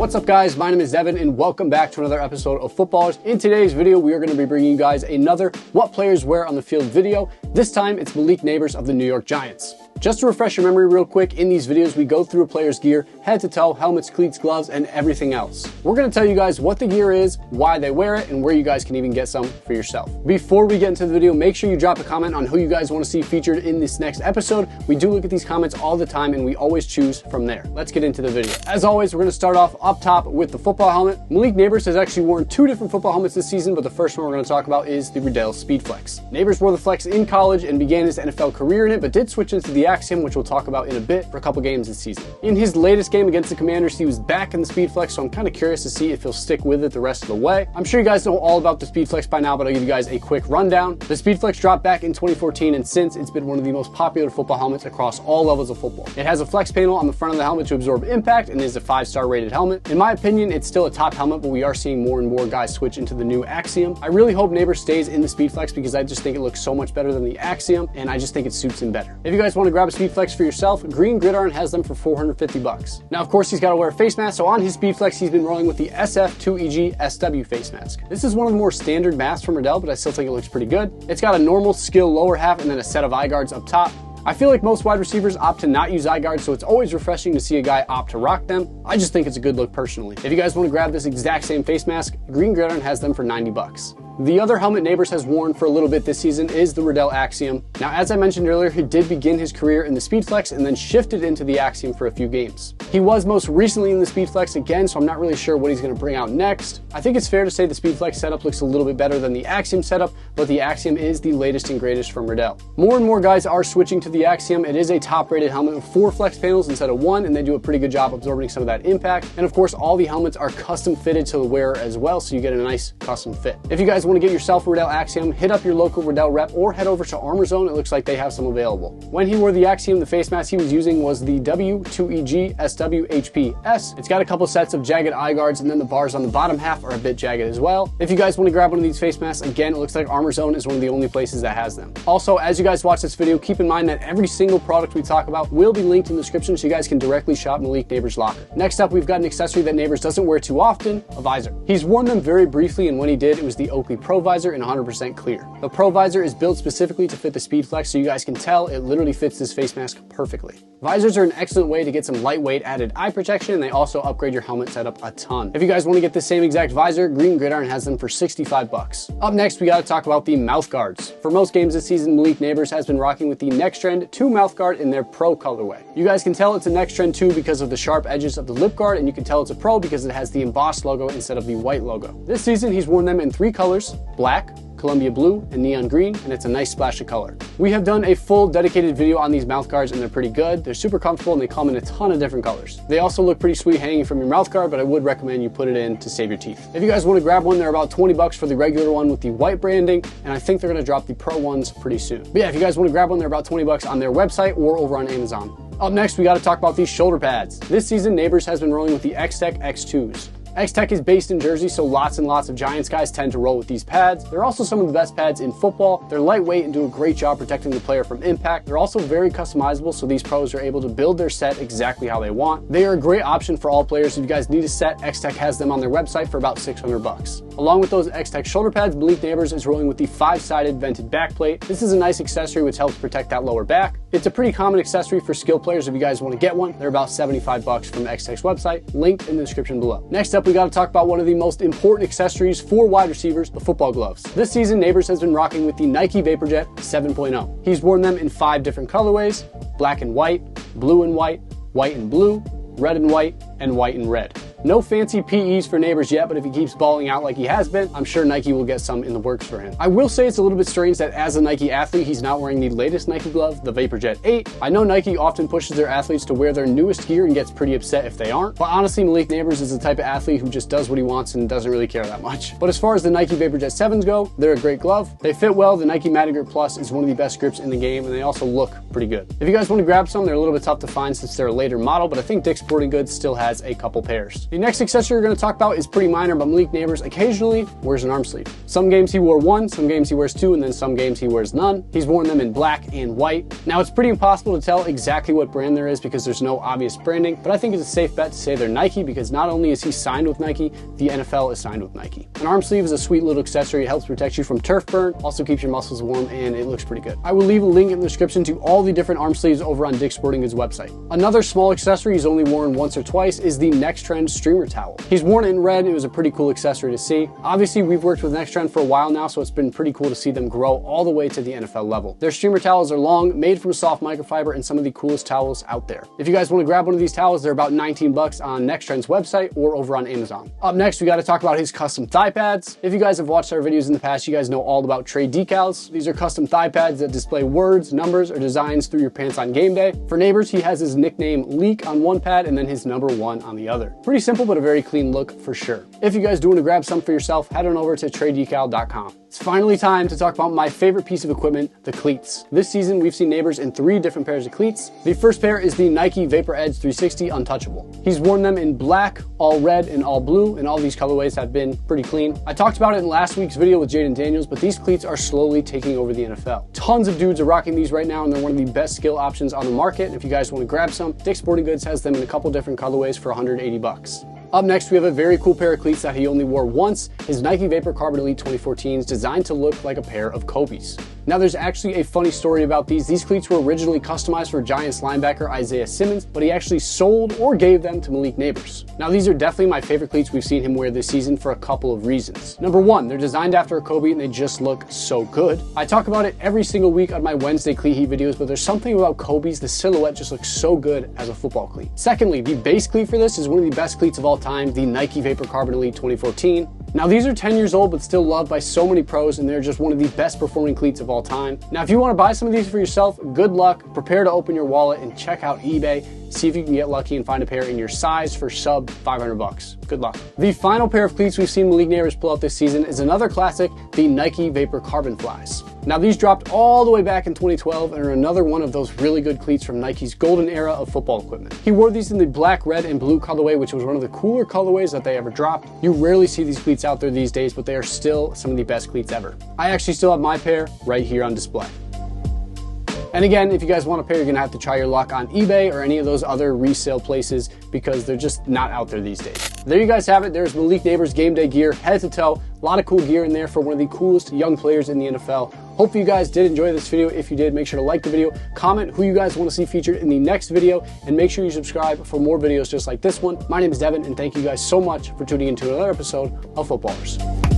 What's up guys, my name is Devin and welcome back to another episode of Footballrs. In today's video, we are going to be bringing you guys another What Players Wear on the Field video. This time, it's Malik Nabers of the New York Giants. Just to refresh your memory real quick, in these videos, we go through a player's gear, head to toe, helmets, cleats, gloves, and everything else. We're going to tell you guys what the gear is, why they wear it, and where you guys can even get some for yourself. Before we get into the video, make sure you drop a comment on who you guys want to see featured in this next episode. We do look at these comments all the time, and we always choose from there. Let's get into the video. As always, we're going to start off up top with the football helmet. Malik Nabers has actually worn two different football helmets this season, but the first one we're going to talk about is the Riddell Speed Flex. Nabers wore the Flex in college and began his NFL career in it, but did switch into the Axiom, which we'll talk about in a bit, for a couple games this season. In his latest game against the Commanders, he was back in the Speed Flex, so I'm kind of curious to see if he'll stick with it the rest of the way. I'm sure you guys know all about the Speed Flex by now, but I'll give you guys a quick rundown. The Speed Flex dropped back in 2014, and since, it's been one of the most popular football helmets across all levels of football. It has a flex panel on the front of the helmet to absorb impact and is a 5-star rated helmet. In my opinion, it's still a top helmet, but we are seeing more and more guys switch into the new Axiom. I really hope Nabers stays in the Speed Flex because I just think it looks so much better than the Axiom, and I just think it suits him better. If you guys want to grab a Speed Flex for yourself, Green Gridiron has them for $450. Now, of course, he's got to wear a face mask, so on his Speed Flex, he's been rolling with the SF2EG SW face mask. This is one of the more standard masks from Riddell, but I still think it looks pretty good. It's got a normal skill lower half and then a set of eye guards up top. I feel like most wide receivers opt to not use eye guards, so it's always refreshing to see a guy opt to rock them. I just think it's a good look personally. If you guys want to grab this exact same face mask, Green Gridiron has them for $90. The other helmet Nabers has worn for a little bit this season is the Riddell Axiom. Now, as I mentioned earlier, he did begin his career in the Speed Flex and then shifted into the Axiom for a few games. He was most recently in the Speed Flex again, so I'm not really sure what he's going to bring out next. I think it's fair to say the Speed Flex setup looks a little bit better than the Axiom setup, but the Axiom is the latest and greatest from Riddell. More and more guys are switching to the Axiom. It is a top-rated helmet with 4 flex panels instead of 1, and they do a pretty good job absorbing some of that impact. And of course, all the helmets are custom fitted to the wearer as well, so you get a nice custom fit. If you guys want to get yourself a Riddell Axiom, hit up your local Riddell rep or head over to Armor Zone. It looks like they have some available. When he wore the Axiom, the face mask he was using was the W2EG SWHPS. It's got a couple sets of jagged eye guards, and then the bars on the bottom half are a bit jagged as well. If you guys want to grab one of these face masks, again, it looks like Armor Zone is one of the only places that has them. Also, as you guys watch this video, keep in mind that every single product we talk about will be linked in the description, so you guys can directly shop Malik Nabers' locker. Next up, we've got an accessory that Nabers doesn't wear too often, a visor. He's worn them very briefly, and when he did, it was the Oakley Pro Visor in 100% clear. The Pro Visor is built specifically to fit the Speed Flex, so you guys can tell it literally fits this face mask perfectly. Visors are an excellent way to get some lightweight added eye protection, and they also upgrade your helmet setup a ton. If you guys want to get the same exact visor, Green Gridiron has them for $65. Up next, we got to talk about the mouth guards. For most games this season, Malik Nabers has been rocking with the Next Trend 2 mouth guard in their Pro colorway. You guys can tell it's a Next Trend 2 because of the sharp edges of the lip guard, and you can tell it's a Pro because it has the embossed logo instead of the white logo. This season, he's worn them in 3 colors: black, Columbia blue, and neon green, and it's a nice splash of color. We have done a full dedicated video on these mouth guards, and they're pretty good. They're super comfortable, and they come in a ton of different colors. They also look pretty sweet hanging from your mouth guard, but I would recommend you put it in to save your teeth. If you guys want to grab one, they're about $20 for the regular one with the white branding, and I think they're going to drop the Pro ones pretty soon. But yeah, if you guys want to grab one, they're about $20 on their website or over on Amazon. Up next, we got to talk about these shoulder pads. This season, Nabers has been rolling with the X-Tech X2s. X-Tech is based in Jersey, so lots and lots of Giants guys tend to roll with these pads. They're also some of the best pads in football. They're lightweight and do a great job protecting the player from impact. They're also very customizable, so these pros are able to build their set exactly how they want. They are a great option for all players. If you guys need a set, X-Tech has them on their website for about $600. Along with those X-Tech shoulder pads, Malik Nabers is rolling with the 5-sided vented backplate. This is a nice accessory which helps protect that lower back. It's a pretty common accessory for skill players if you guys want to get one. They're about $75 from X-Tech's website, linked in the description below. Next up, we got to talk about one of the most important accessories for wide receivers, the football gloves. This season, Nabers has been rocking with the Nike VaporJet 7.0. He's worn them in 5 different colorways: black and white, blue and white and blue, red and white and red. No fancy PEs for Nabers yet, but if he keeps balling out like he has been, I'm sure Nike will get some in the works for him. I will say it's a little bit strange that as a Nike athlete, he's not wearing the latest Nike glove, the VaporJet 8. I know Nike often pushes their athletes to wear their newest gear and gets pretty upset if they aren't, but honestly, Malik Nabers is the type of athlete who just does what he wants and doesn't really care that much. But as far as the Nike VaporJet 7s go, they're a great glove. They fit well. The Nike Magic Grip Plus is one of the best grips in the game, and they also look pretty good. If you guys want to grab some, they're a little bit tough to find since they're a later model, but I think Dick's Sporting Goods still has a couple pairs. The next accessory we're going to talk about is pretty minor, but Malik Nabers occasionally wears an arm sleeve. Some games he wore one, some games he wears two, and then some games he wears none. He's worn them in black and white. Now it's pretty impossible to tell exactly what brand there is because there's no obvious branding, but I think it's a safe bet to say they're Nike because not only is he signed with Nike, the NFL is signed with Nike. An arm sleeve is a sweet little accessory. It helps protect you from turf burn, also keeps your muscles warm, and it looks pretty good. I will leave a link in the description to all the different arm sleeves over on Dick's Sporting Goods website. Another small accessory he's only worn once or twice is the Next Trend streamer towel. He's worn it in red. It was a pretty cool accessory to see. Obviously, we've worked with Next Trend for a while now, so it's been pretty cool to see them grow all the way to the NFL level. Their streamer towels are long, made from soft microfiber, and some of the coolest towels out there. If you guys want to grab one of these towels, they're about 19 bucks on Next Trend's website or over on Amazon. Up next, we got to talk about his custom thigh pads. If you guys have watched our videos in the past, you guys know all about trade decals. These are custom thigh pads that display words, numbers, or designs through your pants on game day. For Nabers, he has his nickname Leak on one pad and then his number 1 on the other. Pretty simple, but a very clean look for sure. If you guys do want to grab some for yourself, head on over to tradedecal.com. It's finally time to talk about my favorite piece of equipment, the cleats. This season, we've seen Nabers in 3 different pairs of cleats. The first pair is the Nike Vapor Edge 360 Untouchable. He's worn them in black, all red, and all blue, and all these colorways have been pretty clean. I talked about it in last week's video with Jaden Daniels, but these cleats are slowly taking over the NFL. Tons of dudes are rocking these right now, and they're one of the best skill options on the market. If you guys want to grab some, Dick's Sporting Goods has them in a couple different colorways for 180 bucks. Up next, we have a very cool pair of cleats that he only wore once, his Nike Vapor Carbon Elite 2014s, designed to look like a pair of Kobe's. Now there's actually a funny story about these. These cleats were originally customized for Giants linebacker Isaiah Simmons, but he actually sold or gave them to Malik Nabers. Now these are definitely my favorite cleats we've seen him wear this season for a couple of reasons. Number 1, they're designed after a Kobe and they just look so good. I talk about it every single week on my Wednesday cleat heat videos, but there's something about Kobe's, the silhouette just looks so good as a football cleat. Secondly, the base cleat for this is one of the best cleats of all time, the Nike Vapor Carbon Elite 2014. Now these are 10 years old but still loved by so many pros, and they're just one of the best performing cleats of all time. Now if you want to buy some of these for yourself, good luck, prepare to open your wallet and check out eBay. See if you can get lucky and find a pair in your size for sub 500 bucks. Good luck. The final pair of cleats we've seen Malik Nabers pull out this season is another classic, the Nike Vapor Carbon Flies. Now these dropped all the way back in 2012 and are another one of those really good cleats from Nike's golden era of football equipment. He wore these in the black, red, and blue colorway, which was one of the cooler colorways that they ever dropped. You rarely see these cleats out there these days, but they are still some of the best cleats ever. I actually still have my pair right here on display. And again, if you guys want a pair, you're gonna have to try your luck on eBay or any of those other resale places because they're just not out there these days. There you guys have it. There's Malik Nabers game day gear, head to toe. A lot of cool gear in there for one of the coolest young players in the NFL. Hope you guys did enjoy this video. If you did, make sure to like the video, comment who you guys want to see featured in the next video, and make sure you subscribe for more videos just like this one. My name is Devin, and thank you guys so much for tuning into another episode of Footballrs.